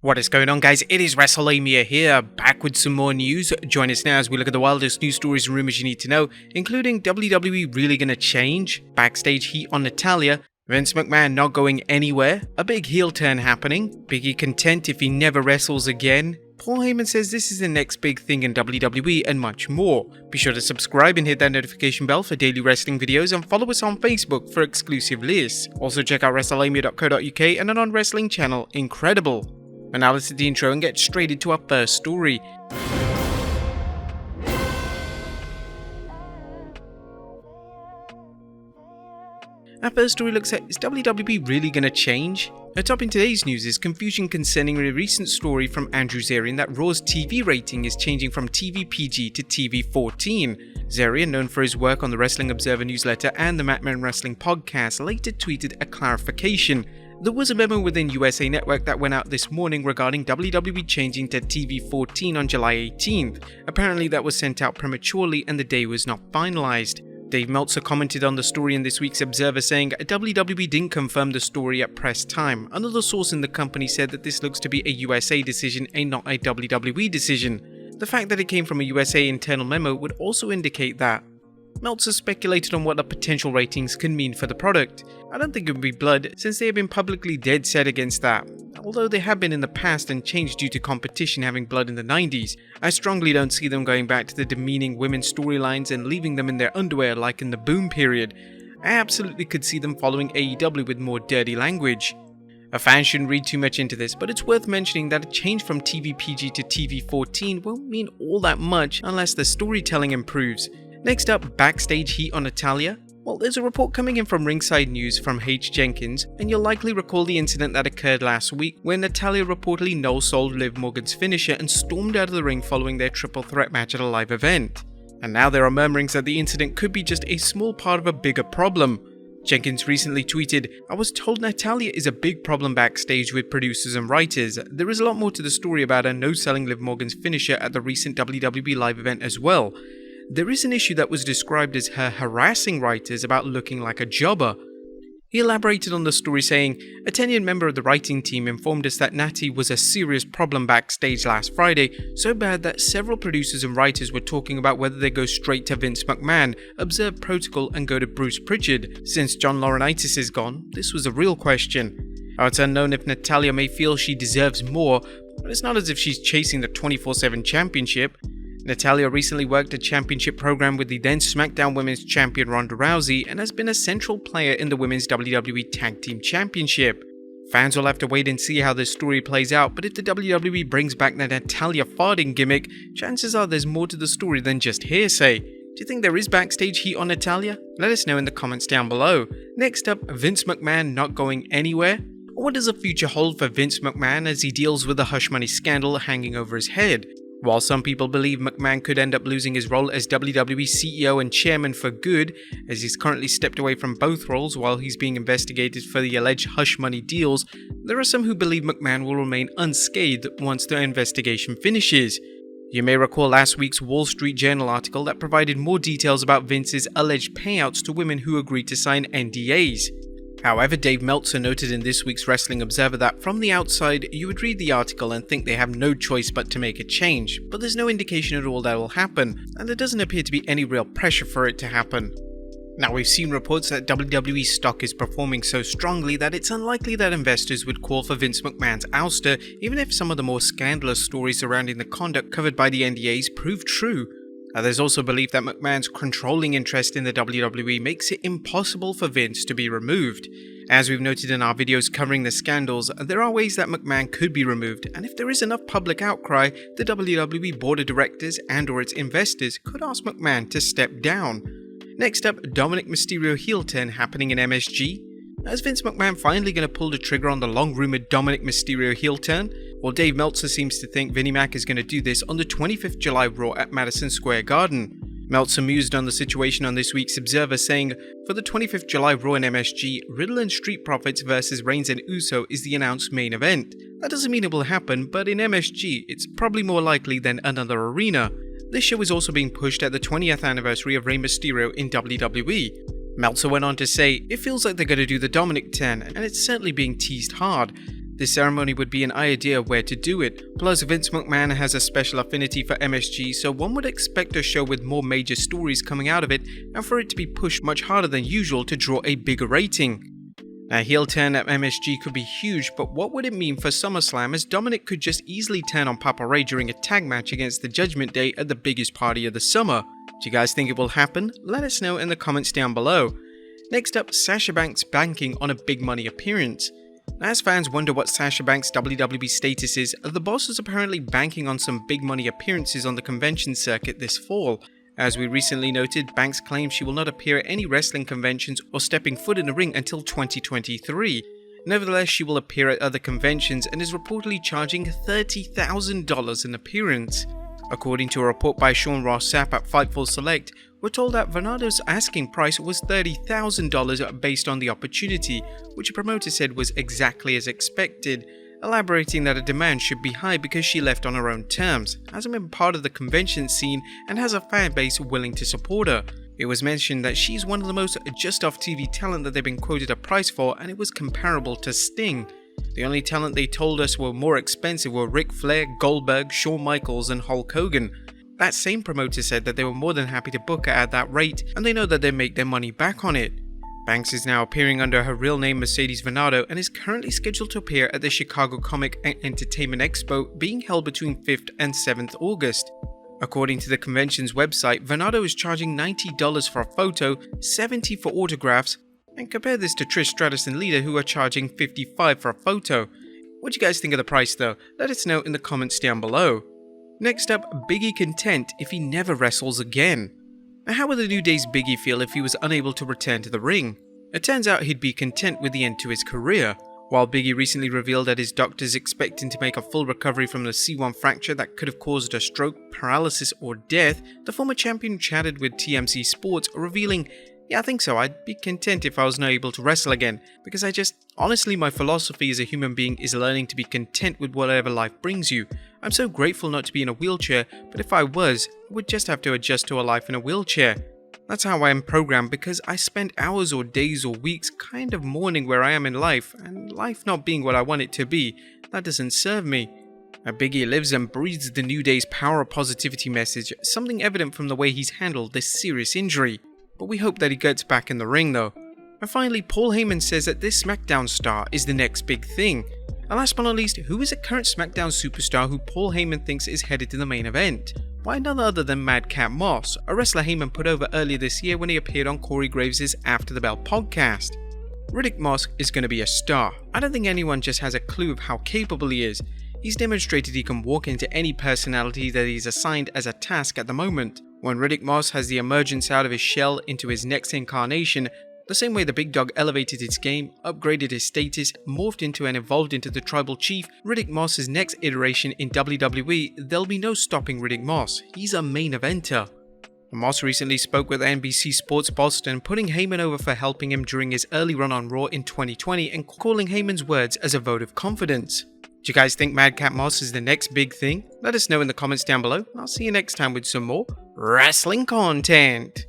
What is going on, guys? It is Wrestlelamia here, back with some more news. Join us now as we look at the wildest news stories and rumors you need to know, including WWE really gonna change, backstage heat on Natalya, Vince McMahon not going anywhere, a big heel turn happening, Biggie content if he never wrestles again, Paul Heyman says this is the next big thing in WWE, and much more. Be sure to subscribe and hit that notification bell for daily wrestling videos, and follow us on Facebook for exclusive lists. Also check out Wrestlelamia.co.uk and our non-wrestling channel, Incredible. And now let's hit the intro and get straight into our first story. Our first story looks at, is WWE really going to change? Top in today's news is confusion concerning a recent story from Andrew Zarian that Raw's TV rating is changing from TV PG to TV 14. Zarian, known for his work on the Wrestling Observer newsletter and the McMahon Wrestling podcast, later tweeted a clarification. There was a memo within USA Network that went out this morning regarding WWE changing to TV 14 on July 18th. Apparently that was sent out prematurely and the day was not finalized. Dave Meltzer commented on the story in this week's Observer saying, WWE didn't confirm the story at press time. Another source in the company said that this looks to be a USA decision and not a WWE decision. The fact that it came from a USA internal memo would also indicate that. Meltzer speculated on what the potential ratings can mean for the product. I don't think it would be blood, since they have been publicly dead set against that. Although they have been in the past and changed due to competition having blood in the 90s, I strongly don't see them going back to the demeaning women's storylines and leaving them in their underwear like in the Boom period. I absolutely could see them following AEW with more dirty language. A fan shouldn't read too much into this, but it's worth mentioning that a change from TV PG to TV 14 won't mean all that much unless the storytelling improves. Next up, backstage heat on Natalya. Well, there's a report coming in from Ringside News from H. Jenkins, and you'll likely recall the incident that occurred last week when Natalya reportedly no-sold Liv Morgan's finisher and stormed out of the ring following their triple threat match at a live event. And now there are murmurings that the incident could be just a small part of a bigger problem. Jenkins recently tweeted, "I was told Natalya is a big problem backstage with producers and writers. There is a lot more to the story about her no-selling Liv Morgan's finisher at the recent WWE live event as well. There is an issue that was described as her harassing writers about looking like a jobber." He elaborated on the story saying, "A tenured member of the writing team informed us that Natty was a serious problem backstage last Friday, so bad that several producers and writers were talking about whether they go straight to Vince McMahon, observe protocol and go to Bruce Pritchard. Since John Laurinaitis is gone, this was a real question. It's unknown if Natalya may feel she deserves more, but it's not as if she's chasing the 24/7 championship. Natalya recently worked a championship program with the then SmackDown Women's Champion Ronda Rousey and has been a central player in the Women's WWE Tag Team Championship. Fans will have to wait and see how this story plays out, but if the WWE brings back the Natalya farting gimmick, chances are there's more to the story than just hearsay. Do you think there is backstage heat on Natalya? Let us know in the comments down below. Next up, Vince McMahon not going anywhere? What does the future hold for Vince McMahon as he deals with the hush money scandal hanging over his head? While some people believe McMahon could end up losing his role as WWE CEO and chairman for good, as he's currently stepped away from both roles while he's being investigated for the alleged hush money deals, there are some who believe McMahon will remain unscathed once the investigation finishes. You may recall last week's Wall Street Journal article that provided more details about Vince's alleged payouts to women who agreed to sign NDAs. However, Dave Meltzer noted in this week's Wrestling Observer that from the outside, you would read the article and think they have no choice but to make a change, but there's no indication at all that will happen, and there doesn't appear to be any real pressure for it to happen. Now, we've seen reports that WWE stock is performing so strongly that it's unlikely that investors would call for Vince McMahon's ouster, even if some of the more scandalous stories surrounding the conduct covered by the NDAs prove true. There's also belief that McMahon's controlling interest in the WWE makes it impossible for Vince to be removed. As we've noted in our videos covering the scandals, there are ways that McMahon could be removed, and if there is enough public outcry, the WWE board of directors and/or its investors could ask McMahon to step down. Next up, Dominik Mysterio heel turn happening in MSG. Is Vince McMahon finally going to pull the trigger on the long-rumoured Dominik Mysterio heel turn? Well, Dave Meltzer seems to think Vinnie Mac is going to do this on the 25th July Raw at Madison Square Garden. Meltzer mused on the situation on this week's Observer, saying, "For the 25th July Raw in MSG, Riddle and Street Profits vs Reigns and Uso is the announced main event. That doesn't mean it will happen, but in MSG, it's probably more likely than another arena. This show is also being pushed at the 20th anniversary of Rey Mysterio in WWE. Meltzer went on to say, "It feels like they're going to do the Dominik turn, and it's certainly being teased hard. This ceremony would be an idea of where to do it, plus Vince McMahon has a special affinity for MSG, so one would expect a show with more major stories coming out of it and for it to be pushed much harder than usual to draw a bigger rating. A heel turn at MSG could be huge, but what would it mean for SummerSlam, as Dominik could just easily turn on Papa Ray during a tag match against the Judgment Day at the biggest party of the summer? Do you guys think it will happen? Let us know in the comments down below. Next up, Sasha Banks banking on a big money appearance. As fans wonder what Sasha Banks' WWE status is, the boss is apparently banking on some big money appearances on the convention circuit this fall. As we recently noted, Banks claims she will not appear at any wrestling conventions or stepping foot in the ring until 2023. Nevertheless, she will appear at other conventions and is reportedly charging $30,000 an appearance. According to a report by Sean Ross Sapp at Fightful Select, we're told that Venato's asking price was $30,000 based on the opportunity, which a promoter said was exactly as expected, elaborating that a demand should be high because she left on her own terms, hasn't been part of the convention scene, and has a fan base willing to support her. It was mentioned that she's one of the most just-off-TV talent that they've been quoted a price for, and it was comparable to Sting. The only talent they told us were more expensive were Ric Flair, Goldberg, Shawn Michaels, and Hulk Hogan. That same promoter said that they were more than happy to book her at that rate, and they know that they make their money back on it. Banks is now appearing under her real name Mercedes Venato and is currently scheduled to appear at the Chicago Comic and Entertainment Expo being held between 5th and 7th August. According to the convention's website, Venato is charging $90 for a photo, $70 for autographs, and compare this to Trish Stratus and Lita, who are charging $55 for a photo. What do you guys think of the price though? Let us know in the comments down below. Next up, Biggie content if he never wrestles again. Now, how would the New Day's Biggie feel if he was unable to return to the ring? It turns out he'd be content with the end to his career. While Biggie recently revealed that his doctors expect him to make a full recovery from the C1 fracture that could have caused a stroke, paralysis, or death, the former champion chatted with TMZ Sports, revealing, "Yeah, I think so. I'd be content if I was not able to wrestle again, because honestly, my philosophy as a human being is learning to be content with whatever life brings you. I'm so grateful not to be in a wheelchair, but if I was, I would just have to adjust to a life in a wheelchair. That's how I am programmed, because I spend hours or days or weeks kind of mourning where I am in life, and life not being what I want it to be, that doesn't serve me." Now, Biggie lives and breathes the New Day's power of positivity message, something evident from the way he's handled this serious injury. But we hope that he gets back in the ring though. And finally, Paul Heyman says that this SmackDown star is the next big thing. And last but not least, who is a current SmackDown superstar who Paul Heyman thinks is headed to the main event? Why none other than Madcap Moss, a wrestler Heyman put over earlier this year when he appeared on Corey Graves' After the Bell podcast. Riddick Moss is going to be a star. I don't think anyone just has a clue of how capable he is. He's demonstrated he can walk into any personality that he's assigned as a task at the moment. When Riddick Moss has the emergence out of his shell into his next incarnation, the same way the big dog elevated his game, upgraded his status, morphed into and evolved into the tribal chief, Riddick Moss's next iteration in WWE, there'll be no stopping Riddick Moss. He's a main eventer. Moss recently spoke with NBC Sports Boston, putting Heyman over for helping him during his early run on Raw in 2020 and calling Heyman's words as a vote of confidence. Do you guys think Madcap Moss is the next big thing? Let us know in the comments down below. I'll see you next time with some more wrestling content.